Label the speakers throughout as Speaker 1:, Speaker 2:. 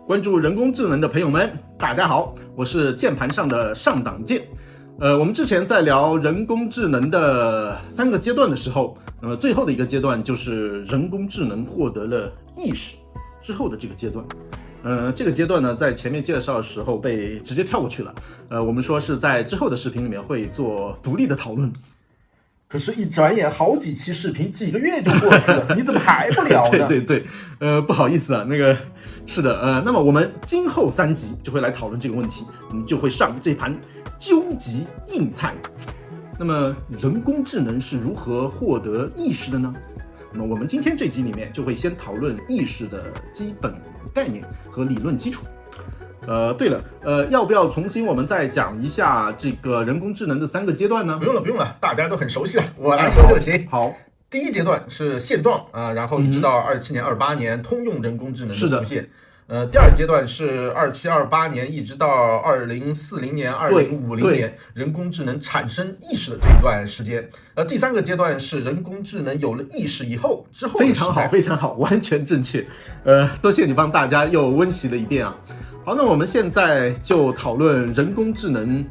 Speaker 1: 关注人工智能的朋友们，大家好，我是键盘上的上党键。我们之前在聊人工智能的3个阶段的时候，那么最后的一个阶段就是人工智能获得了意识之后的这个阶段。这个阶段呢，在前面介绍的时候被直接跳过去了。我们说是在之后的视频里面会做独立的讨论。可是，一转眼好几期视频，几个月就过去了，你怎么还不聊呢？对，不好意思啊，是的，那么我们今后3集就会来讨论这个问题，我们就会上这盘究极硬菜。那么，人工智能是如何获得意识的呢？那么我们今天这集里面就会先讨论意识的基本概念和理论基础。对了，要不要重新我们再讲一下这个人工智能的3个阶段呢？
Speaker 2: 不用了，大家都很熟悉了，我来说就行。
Speaker 1: 好，
Speaker 2: 第一阶段是现状啊，然后一直到27年、28年通用人工智能的出现。第二阶段是27、28年一直到2040年、2050年人工智能产生意识的这一段时间。第3个阶段是人工智能有了意识之后
Speaker 1: 非常好，完全正确。多谢你帮大家又温习了一遍啊。好，那我们现在就讨论人工智能，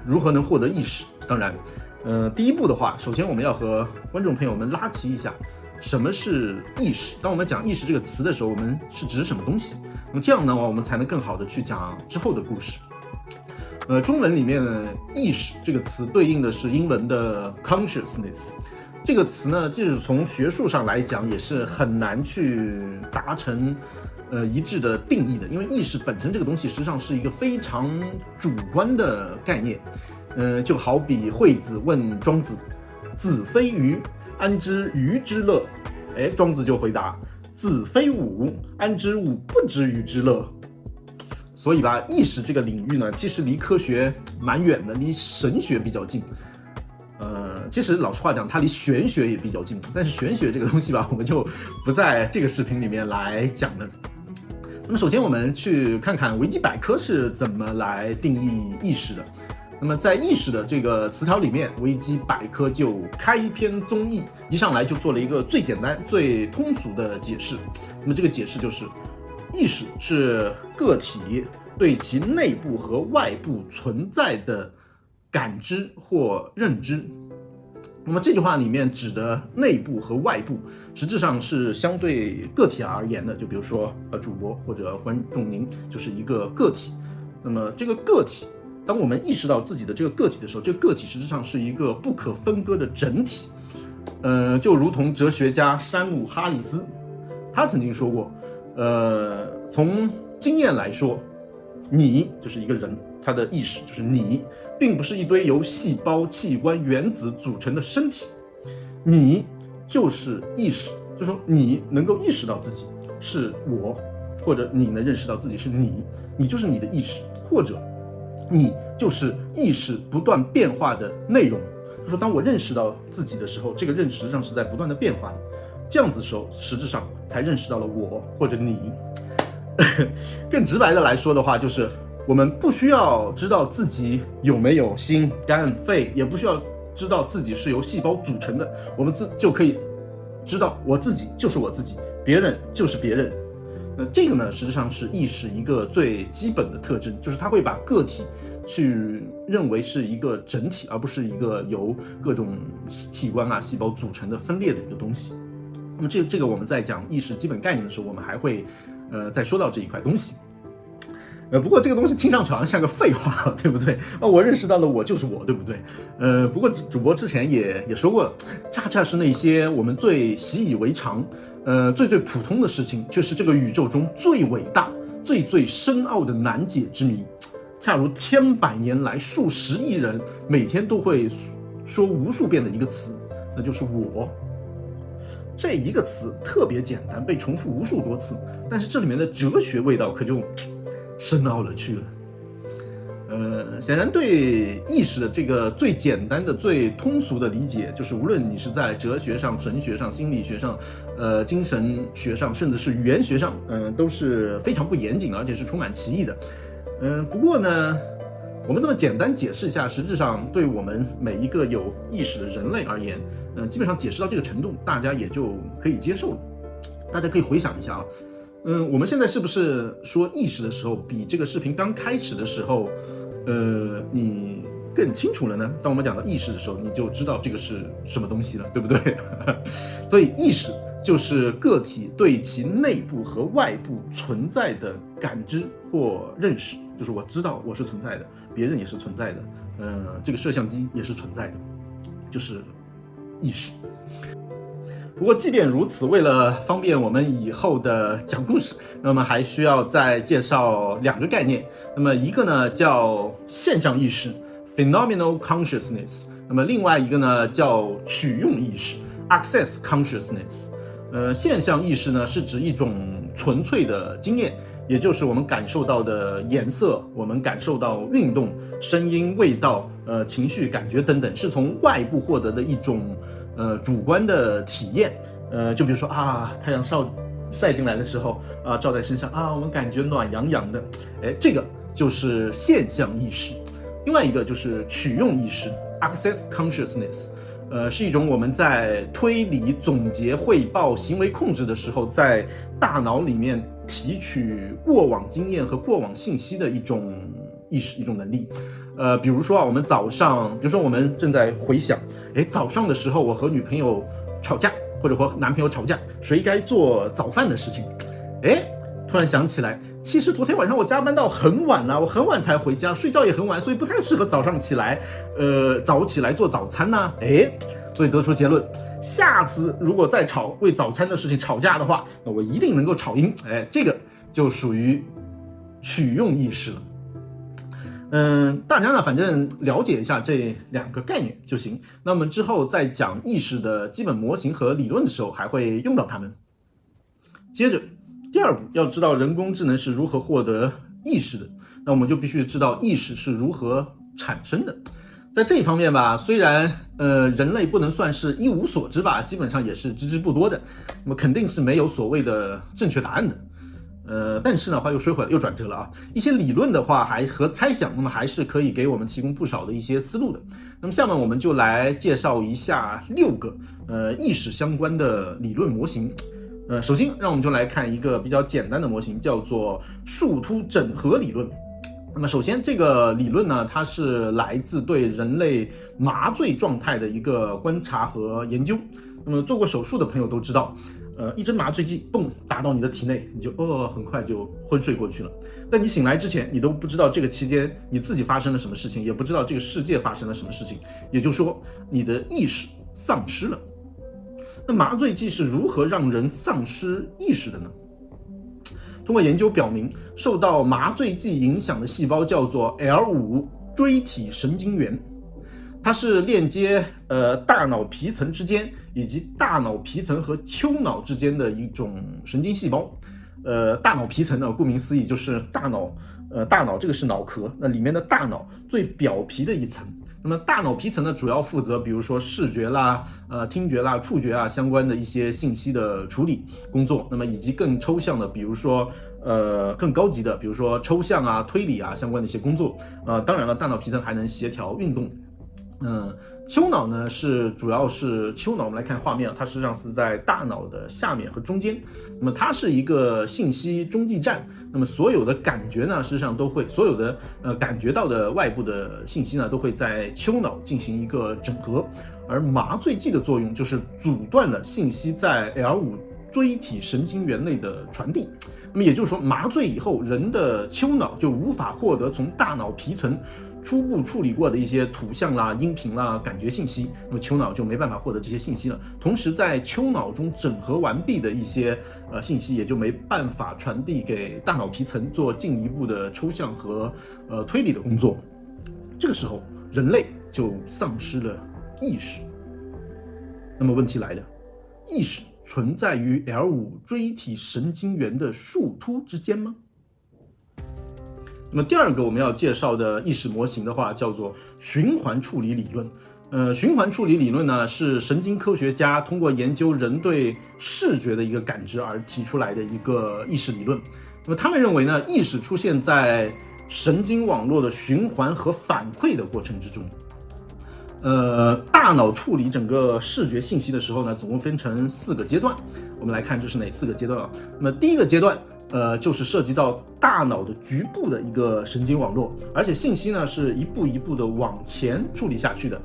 Speaker 1: 如何能获得意识。当然，第一步的话，首先我们要和观众朋友们拉齐一下，什么是意识？当我们讲意识这个词的时候，我们是指什么东西？那么这样呢，我们才能更好的去讲之后的故事。中文里面意识这个词对应的是英文的 consciousness。这个词呢，即使从学术上来讲，也是很难去达成一致的定义的，因为意识本身这个东西实际上是一个非常主观的概念。就好比惠子问庄子：“子非鱼，安知鱼之乐？”庄子就回答：“子非吾，安知吾不知鱼之乐？”所以吧，意识这个领域呢，其实离科学蛮远的，离神学比较近。其实老实话讲，它离玄学也比较近，但是玄学这个东西吧，我们就不在这个视频里面来讲了。那么首先我们去看看维基百科是怎么来定义意识的。那么在意识的这个词条里面，维基百科就开篇宗义，一上来就做了一个最简单、最通俗的解释。那么这个解释就是，意识是个体对其内部和外部存在的感知或认知。那么这句话里面指的内部和外部，实质上是相对个体而言的。就比如说主播或者观众您就是一个个体。那么这个个体，当我们意识到自己的这个个体的时候，这个个体实质上是一个不可分割的整体。就如同哲学家山姆·哈里斯，他曾经说过，从经验来说，你就是一个人，他的意识就是你，并不是一堆由细胞、器官、原子组成的身体，你就是意识，就是说你能够意识到自己是我，或者你能认识到自己是你，你就是你的意识，或者你就是意识不断变化的内容。就是说当我认识到自己的时候，这个认识实际上是在不断的变化的，这样子的时候，实质上才认识到了我或者你。更直白的来说的话，就是我们不需要知道自己有没有心、肝、肺，也不需要知道自己是由细胞组成的，我们就可以知道我自己就是我自己，别人就是别人。那这个呢，实际上是意识一个最基本的特征，就是它会把个体去认为是一个整体，而不是一个由各种器官啊、细胞组成的分裂的一个东西。那么这个我们在讲意识基本概念的时候，我们还会再说到这一块东西。不过这个东西听上去好像像个废话，对不对？我认识到了我就是我，对不对？不过主播之前也说过了，恰恰是那些我们最习以为常、最普通的事情，却是这个宇宙中最伟大、最深奥的难解之谜。恰如千百年来数十亿人每天都会说无数遍的一个词，那就是我。这一个词特别简单，被重复无数多次，但是这里面的哲学味道可就深奥了去了。显然对意识的这个最简单的、最通俗的理解，就是无论你是在哲学上、神学上、心理学上、精神学上，甚至是语言学上，都是非常不严谨的，而且是充满歧义的。不过呢，我们这么简单解释一下，实质上对我们每一个有意识的人类而言，基本上解释到这个程度，大家也就可以接受了。大家可以回想一下啊，我们现在是不是说意识的时候，比这个视频刚开始的时候，你更清楚了呢？当我们讲到意识的时候，你就知道这个是什么东西了，对不对？所以意识就是个体对其内部和外部存在的感知或认识，就是我知道我是存在的，别人也是存在的，这个摄像机也是存在的，就是意识。不过即便如此，为了方便我们以后的讲故事，那么还需要再介绍2个概念。那么一个呢叫现象意识 （phenomenal consciousness）， 那么另外一个呢叫取用意识 （access consciousness）。现象意识呢是指一种纯粹的经验，也就是我们感受到的颜色，我们感受到运动、声音、味道、情绪、感觉等等，是从外部获得的一种主观的体验。就比如说太阳晒进来的时候照在身上我们感觉暖洋洋的，这个就是现象意识。另外一个就是取用意识 （access consciousness）。是一种我们在推理、总结、汇报、行为控制的时候，在大脑里面提取过往经验和过往信息的一种意识、一种能力。比如说我们早上，比如说我们正在回想，早上的时候我和女朋友吵架，或者和男朋友吵架，谁该做早饭的事情？突然想起来，其实昨天晚上我加班到很晚了，我很晚才回家，睡觉也很晚，所以不太适合早上起来，早起来做早餐呢。所以得出结论，下次如果再为早餐的事情吵架的话，那我一定能够吵赢。这个就属于取用意识了。大家呢，反正了解一下这2个概念就行。那么之后在讲意识的基本模型和理论的时候，还会用到它们。接着第2步，要知道人工智能是如何获得意识的，那我们就必须知道意识是如何产生的。在这一方面吧，虽然人类不能算是一无所知吧，基本上也是知之不多的，那么肯定是没有所谓的正确答案的。但是呢，话又说回来，又转折了一些理论的话还和猜想，那么还是可以给我们提供不少的一些思路的。那么下面我们就来介绍一下6个意识相关的理论模型。首先让我们就来看一个比较简单的模型，叫做树突整合理论。那么首先这个理论呢，它是来自对人类麻醉状态的一个观察和研究。那么做过手术的朋友都知道，一针麻醉剂蹦打到你的体内，你就很快就昏睡过去了。在你醒来之前，你都不知道这个期间你自己发生了什么事情，也不知道这个世界发生了什么事情，也就是说你的意识丧失了。那麻醉剂是如何让人丧失意识的呢？通过研究表明，受到麻醉剂影响的细胞叫做 L5 锥体神经元，它是链接大脑皮层之间以及大脑皮层和丘脑之间的一种神经细胞。大脑皮层呢，顾名思义就是大脑这个是脑壳，那里面的大脑最表皮的一层。那么大脑皮层呢，主要负责比如说视觉啦、听觉啦、触觉相关的一些信息的处理工作。那么以及更抽象的，比如说更高级的，比如说抽象推理相关的一些工作。当然了，大脑皮层还能协调运动。丘脑呢主要是丘脑，我们来看画面，它实际上是在大脑的下面和中间。那么它是一个信息中继站，那么所有的感觉呢，实际上都会所有的感觉到的外部的信息呢，都会在丘脑进行一个整合。而麻醉剂的作用就是阻断了信息在 L5 锥体神经元内的传递。那么也就是说，麻醉以后，人的丘脑就无法获得从大脑皮层初步处理过的一些图像啦、音频啦、感觉信息，那么丘脑就没办法获得这些信息了。同时，在丘脑中整合完毕的一些信息，也就没办法传递给大脑皮层做进一步的抽象和推理的工作。这个时候，人类就丧失了意识。那么问题来了，意识存在于 L5 锥体神经元的树突之间吗？那么第2个我们要介绍的意识模型的话，叫做循环处理理论。循环处理理论呢，是神经科学家通过研究人对视觉的一个感知而提出来的一个意识理论。那么他们认为呢，意识出现在神经网络的循环和反馈的过程之中。大脑处理整个视觉信息的时候呢，总共分成4个阶段。我们来看这是哪4个阶段啊？那么第一个阶段就是涉及到大脑的局部的一个神经网络，而且信息呢是一步一步的往前处理下去的。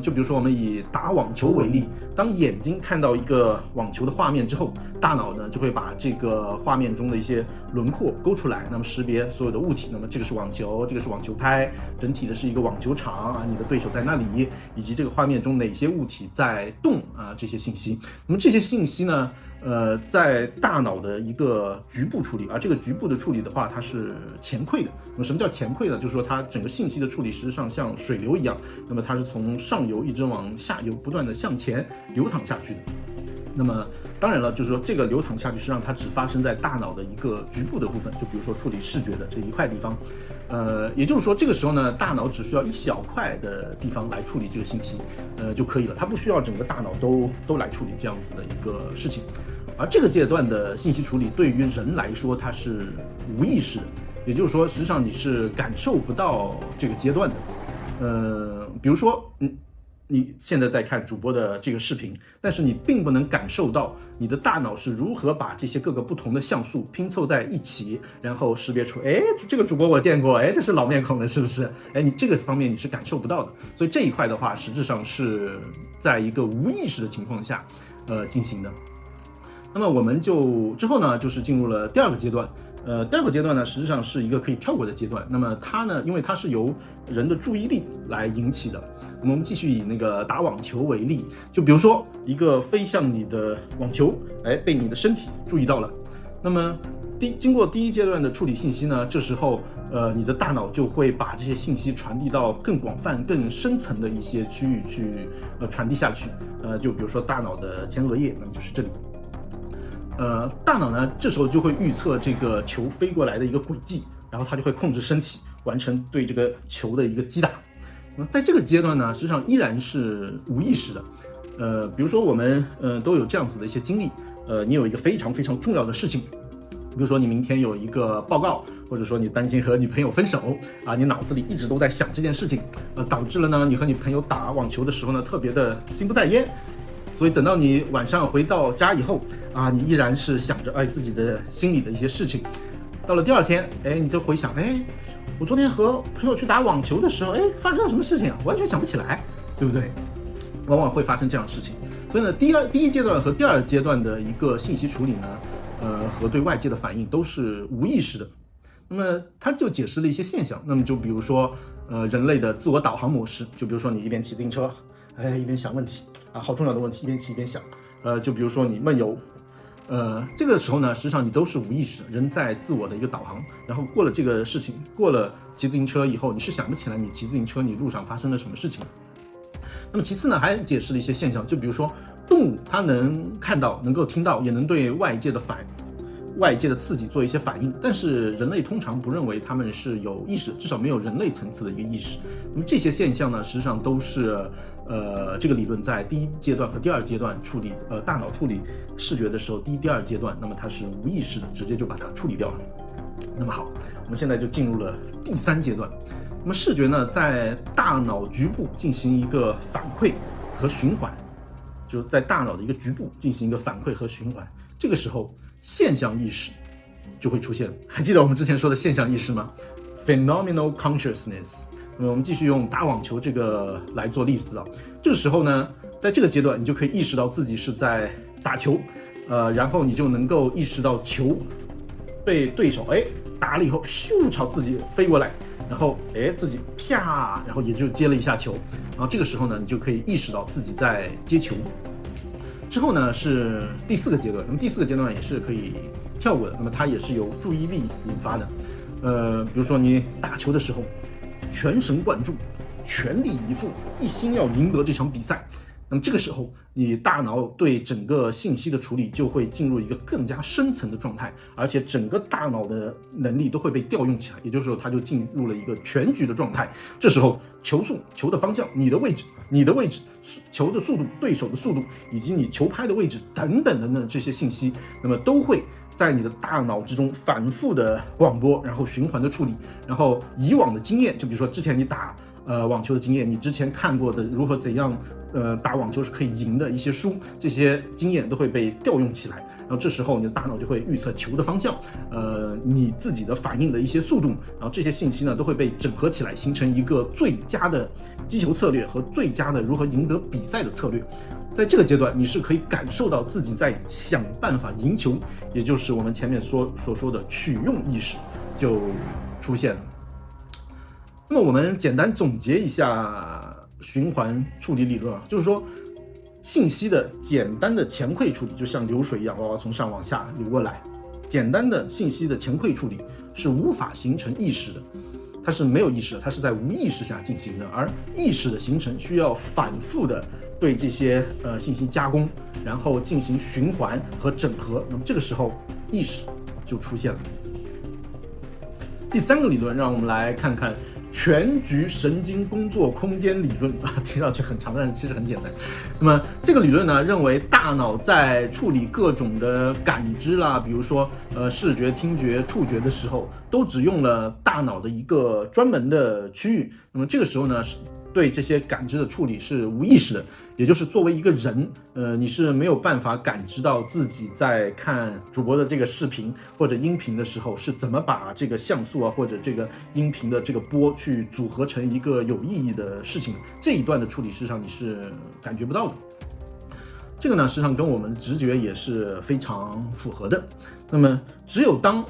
Speaker 1: 就比如说我们以打网球为例，当眼睛看到一个网球的画面之后，大脑呢就会把这个画面中的一些轮廓勾出来，那么识别所有的物体，那么这个是网球，这个是网球拍，整体的是一个网球场啊，你的对手在那里，以及这个画面中哪些物体在动啊，这些信息。那么这些信息呢，在大脑的一个局部处理，而这个局部的处理的话，它是前馈的。那么什么叫前馈呢？就是说它整个信息的处理实际上像水流一样，那么它是从上游一直往下游不断的向前流淌下去的。那么当然了，就是说这个流淌下去，实际上它只发生在大脑的一个局部的部分，就比如说处理视觉的这一块地方。也就是说这个时候呢，大脑只需要一小块的地方来处理这个信息，就可以了，它不需要整个大脑都来处理这样子的一个事情。而这个阶段的信息处理对于人来说，它是无意识的，也就是说，实际上你是感受不到这个阶段的。比如说，你现在在看主播的这个视频，但是你并不能感受到你的大脑是如何把这些各个不同的像素拼凑在一起，然后识别出，哎，这个主播我见过，哎，这是老面孔的，是不是？哎，你这个方面你是感受不到的，所以这一块的话，实质上是在一个无意识的情况下，进行的。那么我们就之后呢，就是进入了第二个阶段。第二个阶段呢，实际上是一个可以跳过的阶段。那么它呢，因为它是由人的注意力来引起的。那么我们继续以那个打网球为例，就比如说一个飞向你的网球，哎，被你的身体注意到了。那么经过第一阶段的处理信息呢，这时候你的大脑就会把这些信息传递到更广泛、更深层的一些区域去传递下去。就比如说大脑的前额叶，那么就是这里。大脑呢，这时候就会预测这个球飞过来的一个轨迹，然后它就会控制身体完成对这个球的一个击打。那么在这个阶段呢，实际上依然是无意识的。比如说我们都有这样子的一些经历，你有一个非常非常重要的事情，比如说你明天有一个报告，或者说你担心和女朋友分手啊，你脑子里一直都在想这件事情，导致了呢你和你朋友打网球的时候呢特别的心不在焉。所以等到你晚上回到家以后啊，你依然是想着自己的心里的一些事情。到了第二天，你就回想，我昨天和朋友去打网球的时候，发生了什么事情啊？完全想不起来，对不对？往往会发生这样的事情。所以呢，第一阶段和第二阶段的一个信息处理呢，和对外界的反应都是无意识的。那么它就解释了一些现象。那么就比如说，人类的自我导航模式，就比如说你一边骑自行车，一边想问题啊，好重要的问题，一边骑一边想。就比如说你梦游，这个时候呢，实际上你都是无意识，人在自我的一个导航。然后过了这个事情，过了骑自行车以后，你是想不起来你骑自行车你路上发生了什么事情。那么其次呢，还解释了一些现象，就比如说动物它能看到、能够听到，也能对外界的刺激做一些反应，但是人类通常不认为他们是有意识，至少没有人类层次的一个意识。那么这些现象呢，实际上都是这个理论在第一阶段和第二阶段处理大脑处理视觉的时候，第一、第二阶段，那么它是无意识的，直接就把它处理掉了。那么好，我们现在就进入了第三阶段。那么视觉呢，在大脑局部进行一个反馈和循环，就是在大脑的一个局部进行一个反馈和循环。这个时候，现象意识就会出现。还记得我们之前说的现象意识吗？ Phenomenal consciousness。那么我们继续用打网球这个来做例子啊。这个时候呢，在这个阶段，你就可以意识到自己是在打球，然后你就能够意识到球被对手打了以后，咻朝自己飞过来，然后自己啪，然后也就接了一下球，然后这个时候呢，你就可以意识到自己在接球。之后呢是第四个阶段，那么第四个阶段也是可以跳过的，那么它也是由注意力引发的。比如说你打球的时候，全神贯注，全力以赴，一心要赢得这场比赛。那么这个时候，你大脑对整个信息的处理就会进入一个更加深层的状态，而且整个大脑的能力都会被调用起来，也就是说，它就进入了一个全局的状态。这时候，球速、球的方向、你的位置、球的速度、对手的速度，以及你球拍的位置等等的这些信息，那么都会在你的大脑之中反复的广播，然后循环的处理。然后以往的经验，就比如说之前你打网球的经验，你之前看过的如何怎样打网球是可以赢的一些书，这些经验都会被调用起来，然后这时候你的大脑就会预测球的方向，你自己的反应的一些速度，然后这些信息呢都会被整合起来，形成一个最佳的击球策略和最佳的如何赢得比赛的策略。在这个阶段，你是可以感受到自己在想办法赢球，也就是我们前面所说的取用意识就出现了。那么我们简单总结一下循环处理理论啊，就是说信息的简单的前馈处理就像流水一样，从上往下流过来，简单的信息的前馈处理是无法形成意识的，它是没有意识的，它是在无意识下进行的，而意识的形成需要反复的对这些信息加工，然后进行循环和整合，那么这个时候意识就出现了。第三个理论，让我们来看看全局神经工作空间理论啊，听上去很长，但是其实很简单。那么这个理论呢，认为大脑在处理各种的感知啦，比如说视觉、听觉、触觉的时候，都只用了大脑的一个专门的区域。那么这个时候呢，对这些感知的处理是无意识的，也就是作为一个人，你是没有办法感知到自己在看主播的这个视频或者音频的时候，是怎么把这个像素啊或者这个音频的这个波去组合成一个有意义的事情。这一段的处理，事实上你是感觉不到的。这个呢，实际上跟我们直觉也是非常符合的。那么，只有当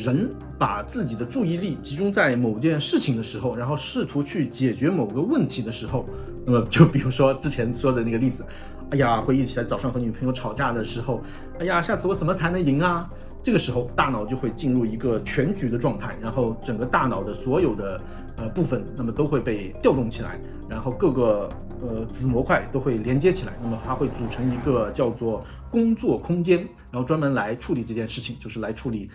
Speaker 1: 人把自己的注意力集中在某件事情的时候，然后试图去解决某个问题的时候，那么就比如说之前说的那个例子，哎呀，回忆起来早上和女朋友吵架的时候，哎呀，下次我怎么才能赢啊？这个时候大脑就会进入一个全局的状态，然后整个大脑的所有的部分，那么都会被调动起来，然后各个子模块都会连接起来，那么它会组成一个叫做工作空间，然后专门来处理这件事情，就是来处理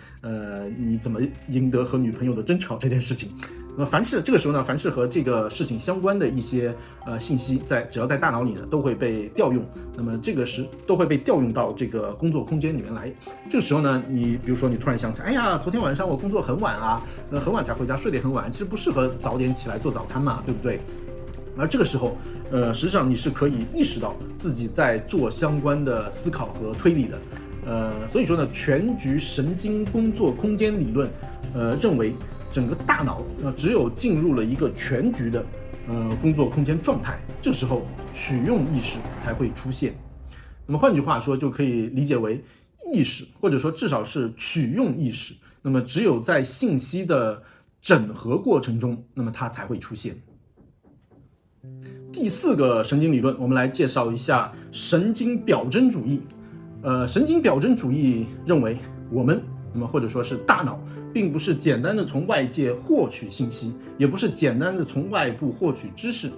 Speaker 1: 你怎么赢得和女朋友的争吵这件事情。那么这个时候呢，凡是和这个事情相关的一些信息只要在大脑里呢，都会被调用，那么这个都会被调用到这个工作空间里面来。这个时候呢，你比如说你突然想起来，哎呀，昨天晚上我工作很晚啊，很晚才回家，睡得很晚，其实不适合早点起来做早餐嘛，对不对？而这个时候，实际上你是可以意识到自己在做相关的思考和推理的。所以说呢，全局神经工作空间理论，认为整个大脑只有进入了一个全局的工作空间状态，这时候取用意识才会出现。那么换句话说，就可以理解为意识，或者说至少是取用意识，那么只有在信息的整合过程中，那么它才会出现。第四个神经理论，我们来介绍一下神经表征主义。神经表征主义认为，我们那么或者说是大脑，并不是简单的从外界获取信息，也不是简单的从外部获取知识，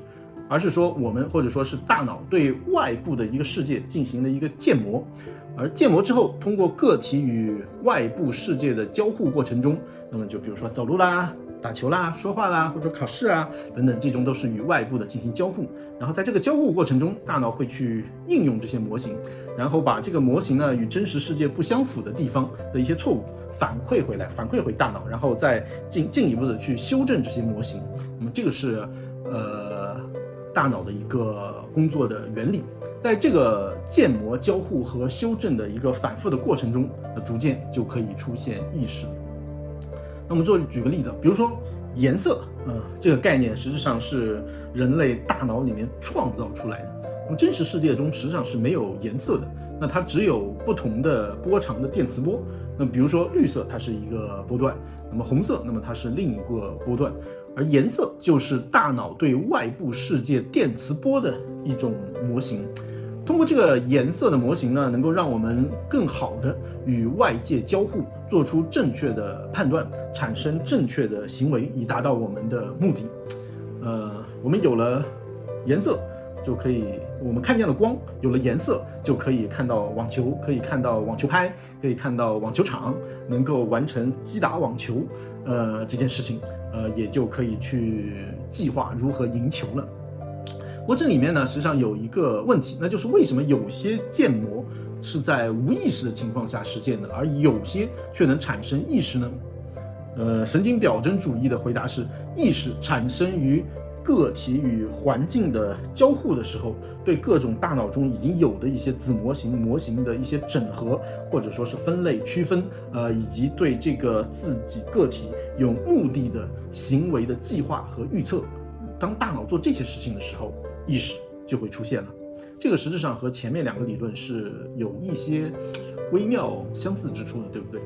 Speaker 1: 而是说我们或者说是大脑对外部的一个世界进行了一个建模，而建模之后，通过个体与外部世界的交互过程中，那么就比如说走路啦、打球啦、说话啦，或者考试啊等等，这种都是与外部的进行交互。然后在这个交互过程中，大脑会去应用这些模型，然后把这个模型呢与真实世界不相符的地方的一些错误反馈回大脑，然后再进一步的去修正这些模型。那么这个是大脑的一个工作的原理。在这个建模、交互和修正的一个反复的过程中，逐渐就可以出现意识。那我们举个例子，比如说颜色，这个概念实际上是人类大脑里面创造出来的。那么真实世界中实际上是没有颜色的，那它只有不同的波长的电磁波。那比如说绿色，它是一个波段；那么红色，那么它是另一个波段。而颜色就是大脑对外部世界电磁波的一种模型。通过这个颜色的模型呢，能够让我们更好的与外界交互，做出正确的判断，产生正确的行为，以达到我们的目的。我们有了颜色，就可以我们看见了光，有了颜色就可以看到网球，可以看到网球拍，可以看到网球场，能够完成击打网球，这件事情，也就可以去计划如何赢球了。不过这里面呢，实际上有一个问题，那就是为什么有些建模是在无意识的情况下实现的，而有些却能产生意识呢？神经表征主义的回答是，意识产生于个体与环境的交互的时候，对各种大脑中已经有的一些子模型的一些整合，或者说是分类区分，以及对这个自己个体有目的的行为的计划和预测。当大脑做这些事情的时候，意识就会出现了。这个实质上和前面2个理论是有一些微妙相似之处的，对不对？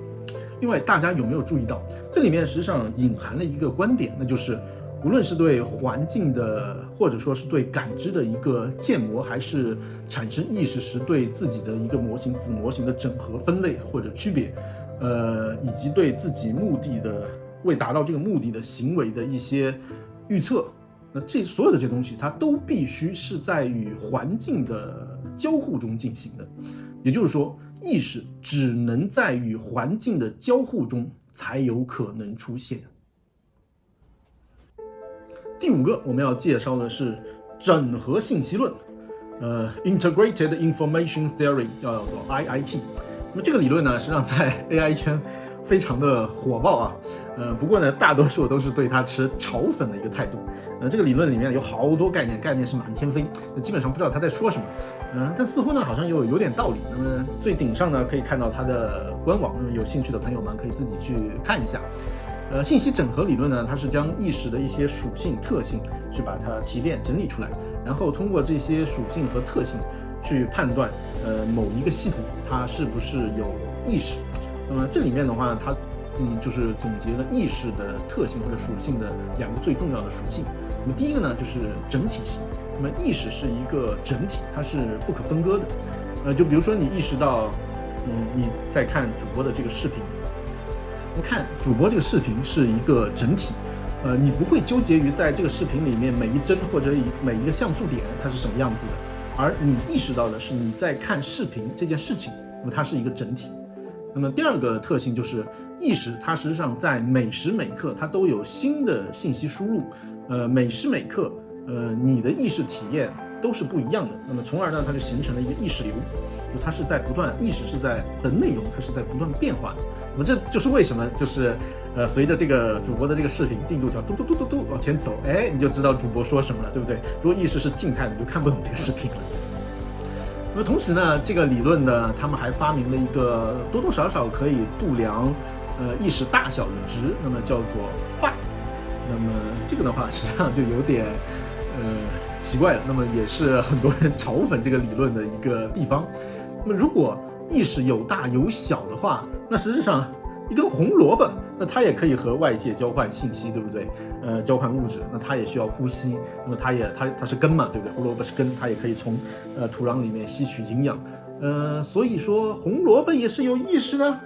Speaker 1: 另外，大家有没有注意到，这里面实际上隐含了一个观点，那就是无论是对环境的，或者说是对感知的一个建模，还是产生意识时对自己的一个子模型的整合、分类或者区别，以及对自己目的的为达到这个目的的行为的一些预测，那这所有的这些东西，它都必须是在与环境的交互中进行的。也就是说，意识只能在与环境的交互中才有可能出现。第5个我们要介绍的是整合信息论，Integrated Information Theory， 叫做 IIT。那么这个理论呢，实际上在 AI 圈非常的火爆啊。不过呢，大多数都是对它持嘲讽的一个态度。这个理论里面有好多概念是满天飞，基本上不知道他在说什么。但似乎呢好像有点道理。那么最顶上呢可以看到它的官网，那么有兴趣的朋友们可以自己去看一下。信息整合理论呢，它是将意识的一些属性特性去把它提炼整理出来，然后通过这些属性和特性去判断某一个系统它是不是有意识。那么这里面的话，它就是总结了意识的特性或者属性的2个最重要的属性。那么第一个呢就是整体性。那么意识是一个整体，它是不可分割的。就比如说你意识到，你在看主播的这个视频，你看主播这个视频是一个整体，你不会纠结于在这个视频里面每一帧或者每一个像素点它是什么样子的，而你意识到的是你在看视频这件事情，那么它是一个整体。那么第2个特性就是意识，它实际上在每时每刻它都有新的信息输入，每时每刻你的意识体验都是不一样的，那么从而呢，它就形成了一个意识流，它是在不断，意识是在的内容，它是在不断变化的。那么这就是为什么，就是随着这个主播的这个视频进度条嘟嘟嘟嘟嘟往前走，你就知道主播说什么了，对不对？如果意识是静态的，你就看不懂这个视频了。那么同时呢，这个理论呢，他们还发明了一个多多少少可以度量意识大小的值，那么叫做 phi。那么这个的话，实际上就有点奇怪了。那么也是很多人嘲讽这个理论的一个地方。那么如果意识有大有小的话，那实际上一根红萝卜，那它也可以和外界交换信息，对不对？交换物质，那它也需要呼吸，那么它是根嘛，对不对？胡萝卜是根，它也可以从土壤里面吸取营养。所以说红萝卜也是有意识呢。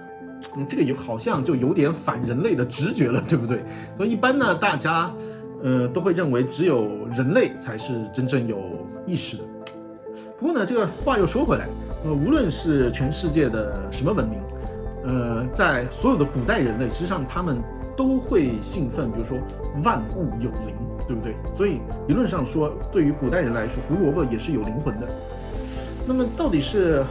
Speaker 1: 这个好像就有点反人类的直觉了，对不对？所以一般呢，大家都会认为只有人类才是真正有意识的。不过呢，这个话又说回来，无论是全世界的什么文明，在所有的古代人类，实际上他们都会兴奋，比如说万物有灵，对不对？所以理论上说，对于古代人来说，胡萝卜也是有灵魂的。那么到底是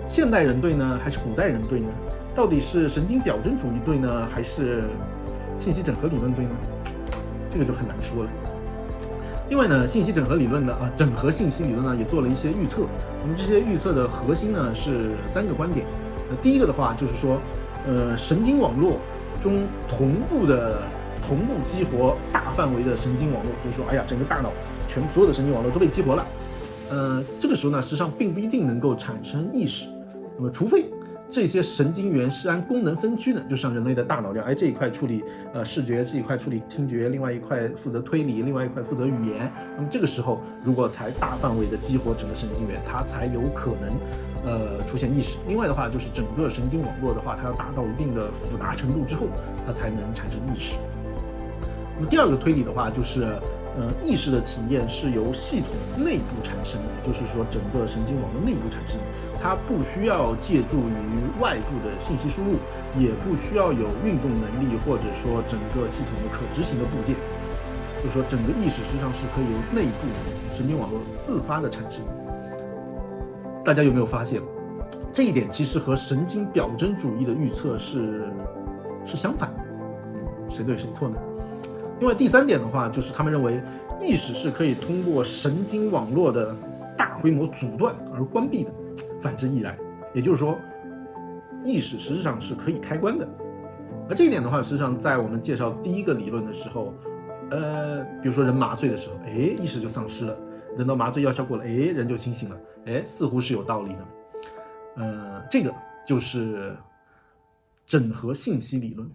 Speaker 1: 现代人对呢，还是古代人对呢？到底是神经表征主义对呢，还是信息整合理论对呢？这个就很难说了。另外呢，信息整合理论呢，整合信息理论呢，也做了一些预测。那么这些预测的核心呢是3个观点。第一个的话就是说，神经网络中同步激活大范围的神经网络，就是说，整个大脑所有的神经网络都被激活了。这个时候呢，实际上并不一定能够产生意识。那么除非这些神经元是按功能分区的，就像人类的大脑这样，这一块处理视觉，这一块处理听觉，另外一块负责推理，另外一块负责语言。那么这个时候，如果才大范围的激活整个神经元，它才有可能出现意识。另外的话，就是整个神经网络的话，它要达到一定的复杂程度之后，它才能产生意识。那么第2个推理的话，就是意识的体验是由系统内部产生的，就是说整个神经网络内部产生的，它不需要借助于外部的信息输入，也不需要有运动能力，或者说整个系统的可执行的部件。就是说整个意识实际上是可以由内部神经网络自发的产生。大家有没有发现，这一点其实和神经表征主义的预测是相反的？谁对谁错呢？另外第3点的话，就是他们认为意识是可以通过神经网络的大规模阻断而关闭的，反之亦然。也就是说，意识实质上是可以开关的。而这一点的话，实际上在我们介绍第1个理论的时候，比如说人麻醉的时候，意识就丧失了，等到麻醉药效过了，人就清醒了，似乎是有道理的。这个就是整合信息理论。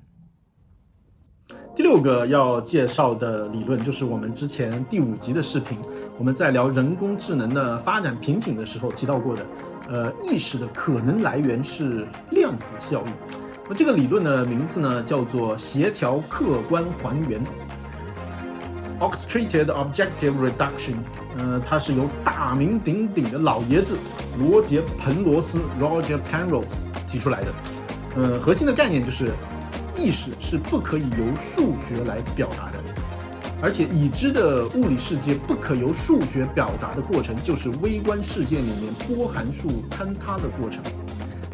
Speaker 1: 第6个要介绍的理论就是我们之前第5集的视频，我们在聊人工智能的发展瓶颈的时候提到过的，意识的可能来源是量子效应。这个理论的名字呢叫做协调客观还原 （Orchestrated Objective Reduction）。它是由大名鼎鼎的老爷子罗杰·彭罗斯 （Roger Penrose） 提出来的。核心的概念就是意识是不可以由数学来表达的，而且已知的物理世界不可由数学表达的过程，就是微观世界里面波函数坍塌的过程。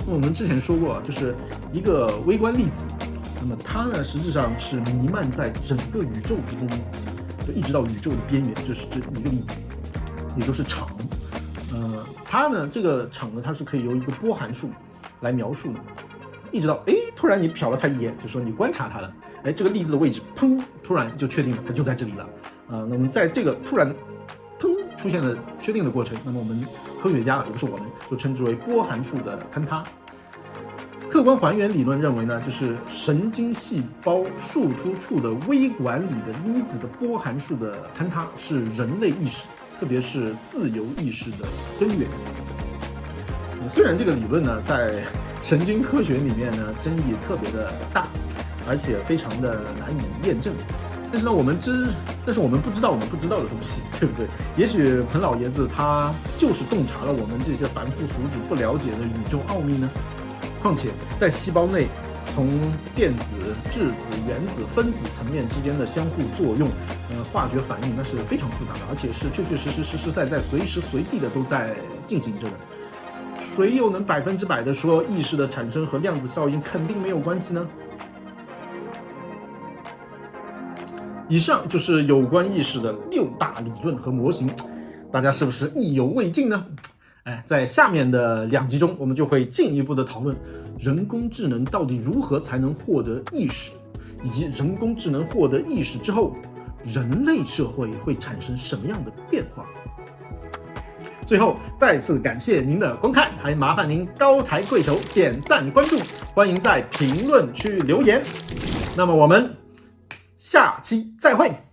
Speaker 1: 那我们之前说过，就是一个微观粒子，那么它呢实质上是弥漫在整个宇宙之中，就一直到宇宙的边缘，就是这一个粒子，也就是场。它呢这个场呢它是可以由一个波函数来描述的。一直到突然你瞟了它一眼，就说你观察它了，这个粒子的位置砰，突然就确定了它就在这里了。那么在这个突然砰出现的确定的过程，那么我们科学家也不是我们，就称之为波函数的坍塌。客观还原理论认为呢，就是神经细胞树突处的微管里的粒子的波函数的坍塌是人类意识，特别是自由意识的根源。虽然这个理论呢在神经科学里面呢争议特别的大，而且非常的难以验证，但是呢我们不知道我们不知道的东西，对不对？也许彭老爷子他就是洞察了我们这些凡夫俗子不了解的宇宙奥秘呢。况且在细胞内，从电子、质子、原子、分子层面之间的相互作用，化学反应那是非常复杂的，而且是确确实实、实实在在、随时随地的都在进行着的。谁又能100%的说意识的产生和量子效应肯定没有关系呢？以上就是有关意识的6大理论和模型，大家是不是意犹未尽呢？在下面的2集中，我们就会进一步的讨论人工智能到底如何才能获得意识，以及人工智能获得意识之后，人类社会会产生什么样的变化。最后再次感谢您的观看，还麻烦您高抬贵手点赞关注，欢迎在评论区留言。那么我们下期再会。